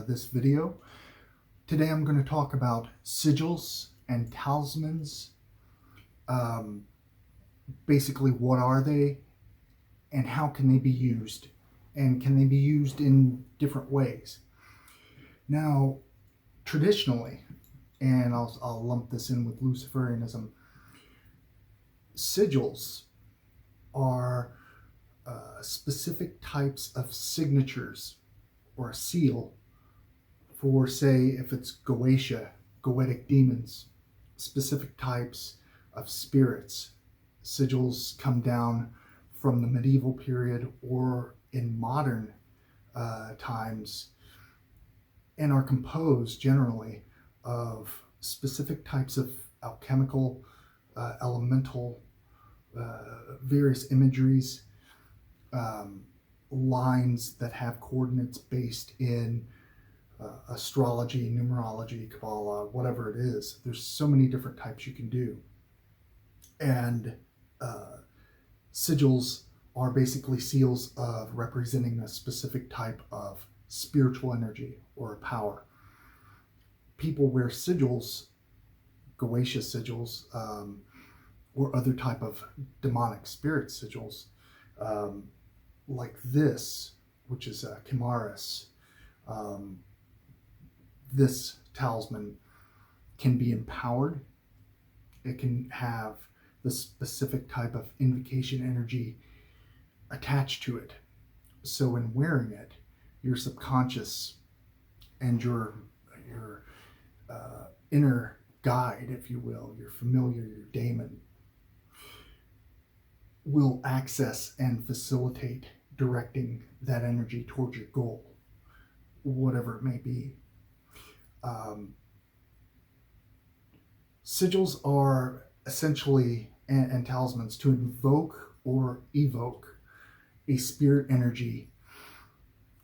this video. Today I'm going to talk about sigils and talismans. Basically, what are they and how can they be used? And can they be used in different ways? Now, traditionally, and I'll lump this in with Luciferianism, sigils are specific types of signatures or a seal for, say, if it's Goetic demons, specific types of spirits. Sigils come down from the medieval period or in modern times and are composed generally of specific types of alchemical, elemental, various imageries, lines that have coordinates based in astrology, numerology, Kabbalah, whatever it is. There's so many different types you can do. And sigils are basically seals of representing a specific type of spiritual energy or power. People wear sigils, Goetic sigils, or other type of demonic spirit sigils, like this, which is a chimaris. This talisman can be empowered. It can have the specific type of invocation energy attached to it. So when wearing it, your subconscious and your inner guide, if you will, your familiar, your daemon, will access and facilitate directing that energy towards your goal, whatever it may be. Sigils are essentially, and talismans, to invoke or evoke a spirit energy,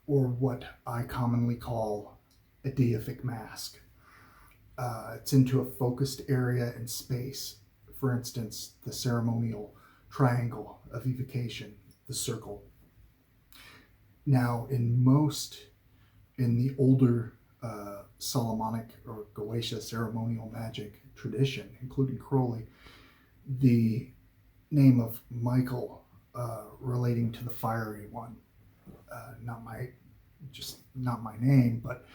or what I commonly call a deific mask. It's into a focused area in space. For instance, the ceremonial triangle of evocation, the circle. Now, in the older Solomonic or Goetic ceremonial magic tradition, including Crowley, the name of Michael relating to the fiery one, not my name, but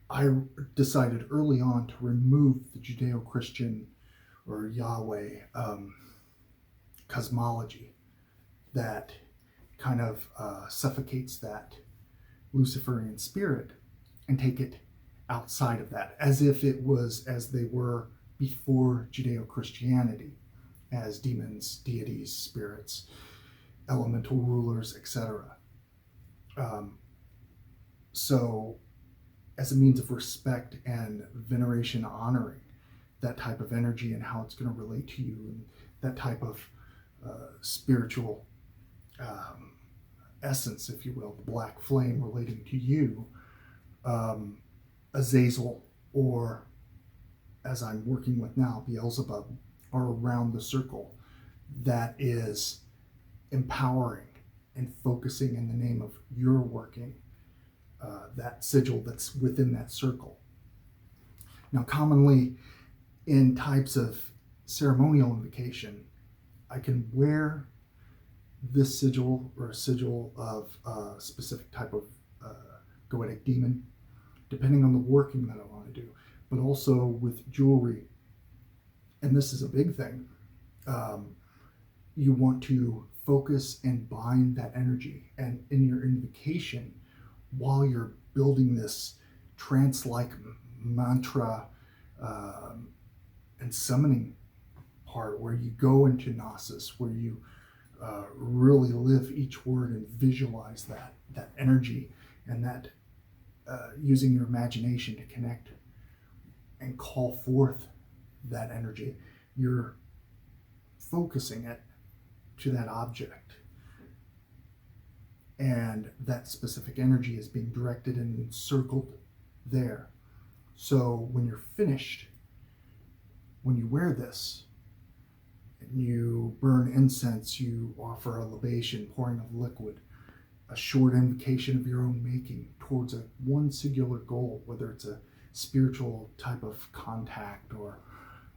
I decided early on to remove the Judeo-Christian or Yahweh cosmology that kind of suffocates that Luciferian spirit and take it outside of that, as if it was as they were before Judeo-Christianity, as demons, deities, spirits, elemental rulers, etc. So as a means of respect and veneration, honoring that type of energy and how it's going to relate to you, and that type of spiritual essence, if you will, the black flame relating to you, Azazel, or as I'm working with now, Beelzebub, are around the circle that is empowering and focusing in the name of your working, that sigil that's within that circle. Now, commonly in types of ceremonial invocation, I can wear this sigil or a sigil of a specific type of Goetic demon, depending on the working that I want to do, but also with jewelry. And this is a big thing. You want to focus and bind that energy, and in your invocation, while you're building this trance-like mantra and summoning part, where you go into gnosis, where you really live each word and visualize that energy, and that using your imagination to connect and call forth that energy, you're focusing it to that object, and that specific energy is being directed and encircled there. So when you're finished, when you wear this, you burn incense, you offer a libation, pouring of liquid, a short invocation of your own making towards one singular goal, whether it's a spiritual type of contact or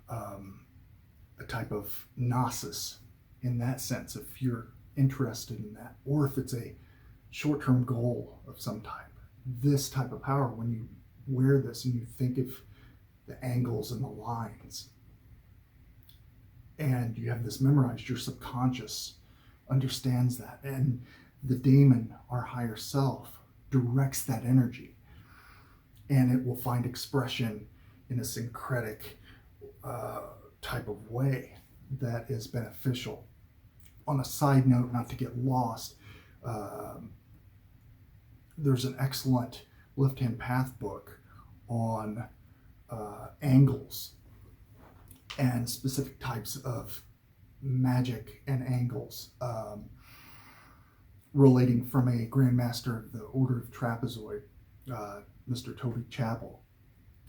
a type of gnosis in that sense, if you're interested in that, or if it's a short-term goal of some type. This type of power, when you wear this and you think of the angles and the lines, and you have this memorized, your subconscious understands that, and the daemon, our higher self, directs that energy, and it will find expression in a syncretic type of way that is beneficial. On a side note, not to get lost, there's an excellent Left-Hand Path book on angles and specific types of magic and angles, relating from a Grand Master of the Order of Trapezoid, Mr. Toby Chappell,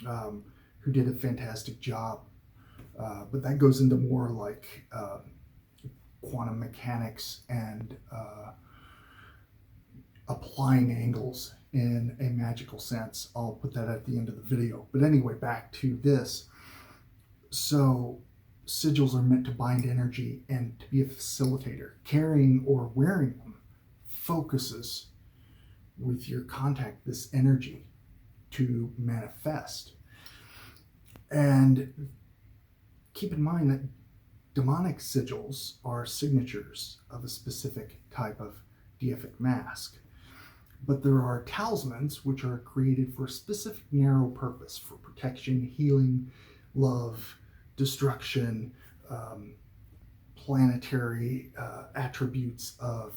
who did a fantastic job. But that goes into more like quantum mechanics and applying angles in a magical sense. I'll put that at the end of the video. But anyway, back to this. So sigils are meant to bind energy and to be a facilitator. Carrying or wearing them focuses with your contact this energy to manifest. And keep in mind that demonic sigils are signatures of a specific type of deific mask. But there are talismans which are created for a specific narrow purpose, for protection, healing, love, destruction, planetary attributes of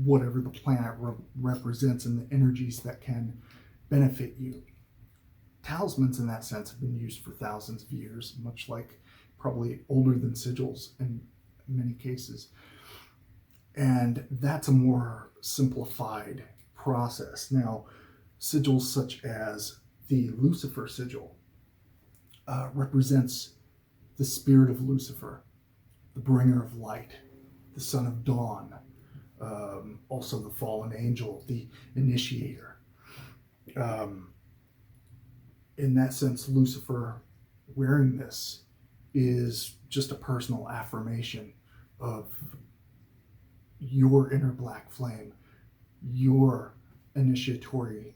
whatever the planet represents and the energies that can benefit you. Talismans in that sense have been used for thousands of years, much like probably older than sigils in many cases. And that's a more simplified process. Now, sigils such as the Lucifer sigil represents the spirit of Lucifer, the bringer of light, the son of dawn, also the fallen angel, the initiator. In that sense, Lucifer wearing this is just a personal affirmation of your inner black flame, your initiatory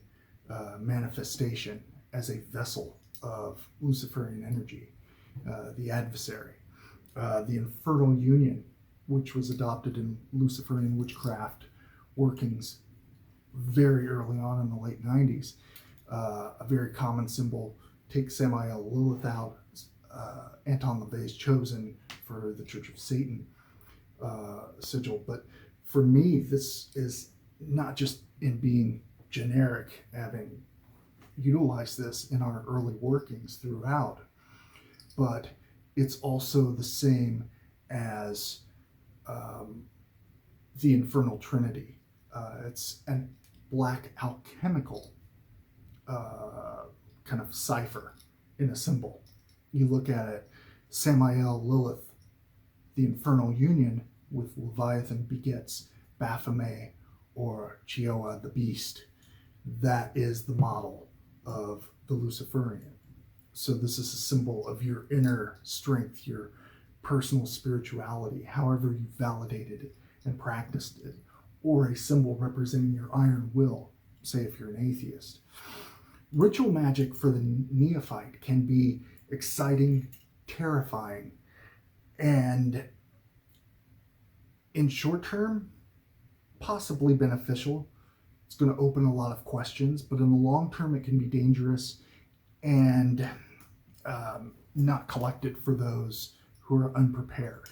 manifestation as a vessel of Luciferian energy, the adversary. The Infernal Union, which was adopted in Luciferian witchcraft workings very early on in the late 90s, a very common symbol. Take Samael Lilith out, Anton LaVey's chosen for the Church of Satan sigil. But for me, this is not just in being generic, having utilized this in our early workings throughout, but it's also the same as the Infernal Trinity. It's a black alchemical kind of cipher in a symbol. You look at it, Samael Lilith, the Infernal Union with Leviathan begets Baphomet or Chioa the Beast. That is the model of the Luciferian. So this is a symbol of your inner strength, your personal spirituality, however you validated it and practiced it, or a symbol representing your iron will, say if you're an atheist. Ritual magic for the neophyte can be exciting, terrifying, and in short term, possibly beneficial. It's going to open a lot of questions, but in the long term, it can be dangerous and not collected for those who are unprepared.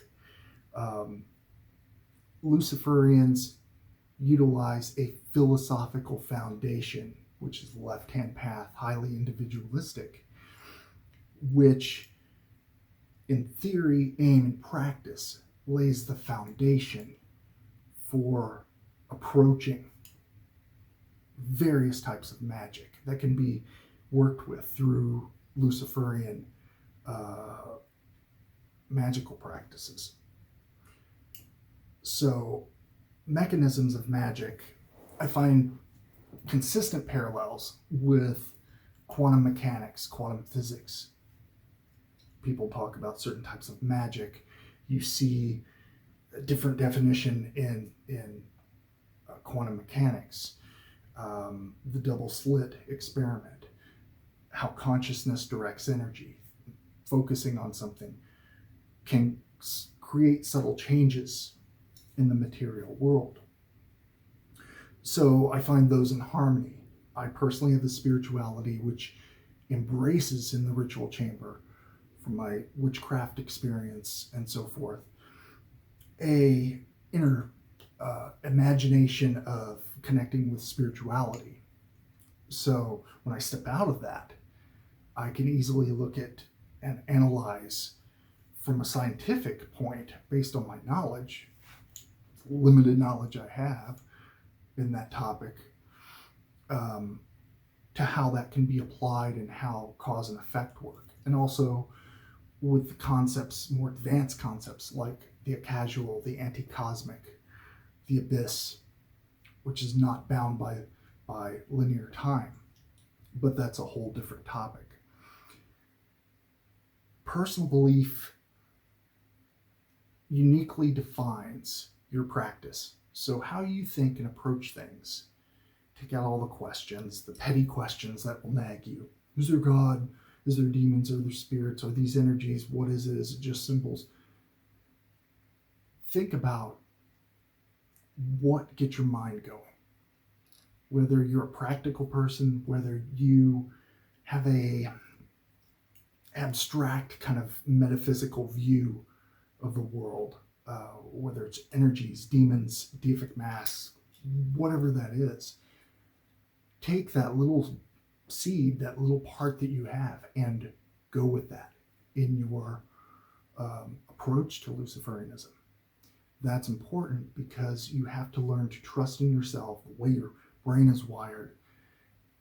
Luciferians utilize a philosophical foundation, which is the left-hand path, highly individualistic, which in theory, aim, and practice lays the foundation for approaching various types of magic that can be worked with through Luciferian magical practices. So mechanisms of magic I find consistent parallels with quantum mechanics, quantum physics. People talk about certain types of magic. You see a different definition in quantum mechanics, the double slit experiment, how consciousness directs energy. Focusing on something can create subtle changes in the material world. So I find those in harmony. I personally have a spirituality which embraces in the ritual chamber, from my witchcraft experience and so forth, a inner imagination of connecting with spirituality. So when I step out of that, I can easily look at and analyze from a scientific point based on my knowledge, limited knowledge I have in that topic, to how that can be applied and how cause and effect work. And also with the concepts, more advanced concepts like the casual, the anti-cosmic, the abyss, which is not bound by linear time. But that's a whole different topic. Personal belief uniquely defines your practice. So how you think and approach things. Take out all the questions, the petty questions that will nag you. Is there God? Is there demons? Are there spirits? Are these energies? What is it? Is it just symbols? Think about what gets your mind going. Whether you're a practical person, whether you have a abstract kind of metaphysical view of the world, whether it's energies, demons, deific masks, whatever that is, take that little seed, that little part that you have, and go with that in your approach to Luciferianism. That's important because you have to learn to trust in yourself, the way your brain is wired.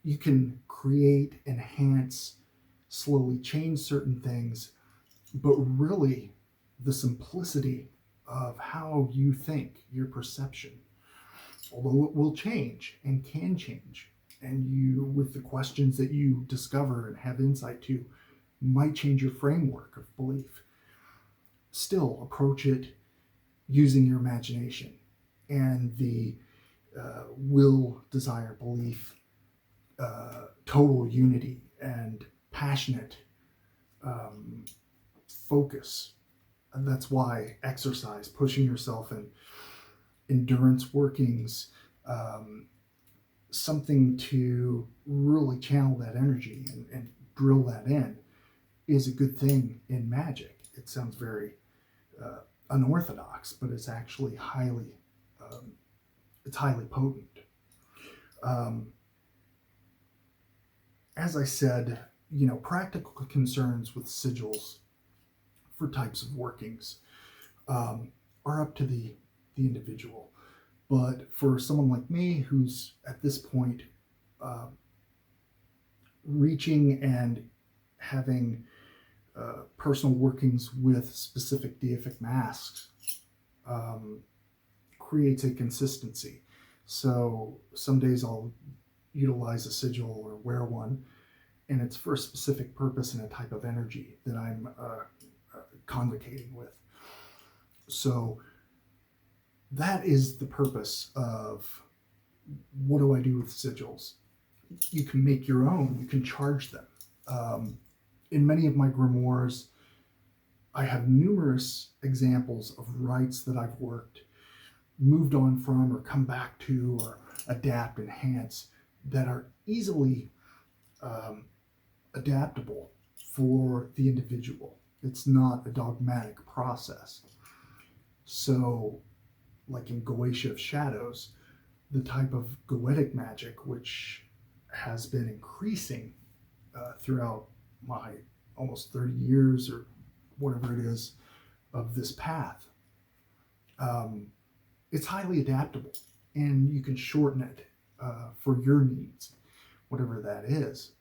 You can create, enhance, slowly change certain things, but really the simplicity of how you think, your perception, although it will change and can change, and you, with the questions that you discover and have insight to, might change your framework of belief. Still approach it using your imagination and the will, desire, belief, total unity, and passionate focus. And that's why exercise, pushing yourself, and endurance workings, something to really channel that energy and drill that in, is a good thing in magic. It sounds very unorthodox, but it's actually highly potent. As I said, practical concerns with sigils for types of workings are up to the individual. But for someone like me, who's at this point reaching and having personal workings with specific deific masks, creates a consistency. So some days I'll utilize a sigil or wear one, and it's for a specific purpose and a type of energy that I'm convocating with. So that is the purpose of what do I do with sigils. You can make your own, you can charge them. In many of my grimoires, I have numerous examples of rites that I've worked, moved on from, or come back to, or adapt, enhance, that are easily adaptable for the individual. It's not a dogmatic process. So, like in Goetic of Shadows, the type of Goetic magic, which has been increasing throughout my almost 30 years or whatever it is of this path, it's highly adaptable, and you can shorten it for your needs, whatever that is.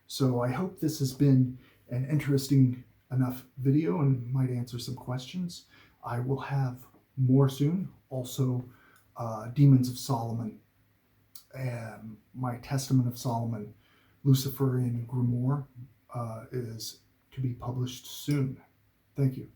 So I hope this has been an interesting enough video and might answer some questions. I will have more soon. Also, Demons of Solomon my Testament of Solomon, Luciferian Grimoire, is to be published soon. Thank you.